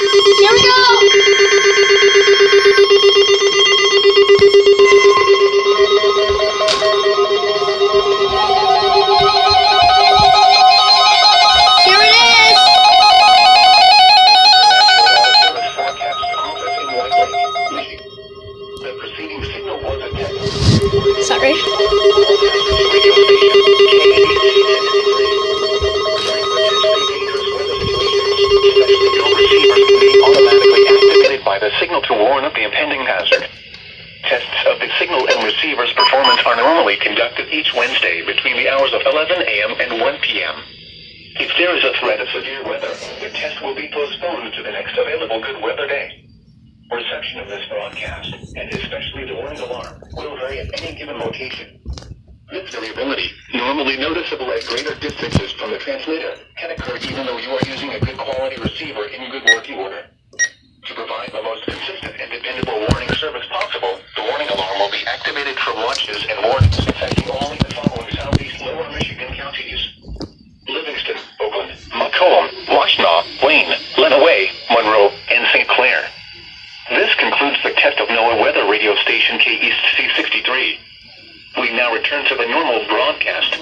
Here we go! Here it is! The preceding signal was a test. Sorry. Radio station especially no receivers can be automatically activated by the signal to warn of the impending hazard. Tests of the signal and receiver's performance are normally conducted each Wednesday between the hours of 11 a.m. and 1 p.m. If there is a threat of severe weather, the test will be postponed to the next available good weather day. Reception of this broadcast, and especially the warning alarm, will vary at any given location. This variability, normally noticeable at greater distances from the transmitter, can occur even though you are using a good quality receiver in good working order. To provide the most consistent and dependable warning service possible, the warning alarm will be activated for watches and warnings affecting only the following southeast lower Michigan counties: Livingston, Oakland, Macomb, Washtenaw, Wayne, Lenawee, Monroe, and St. Clair. This concludes the test of NOAA weather radio station KEAS C63. We now return to the normal broadcast.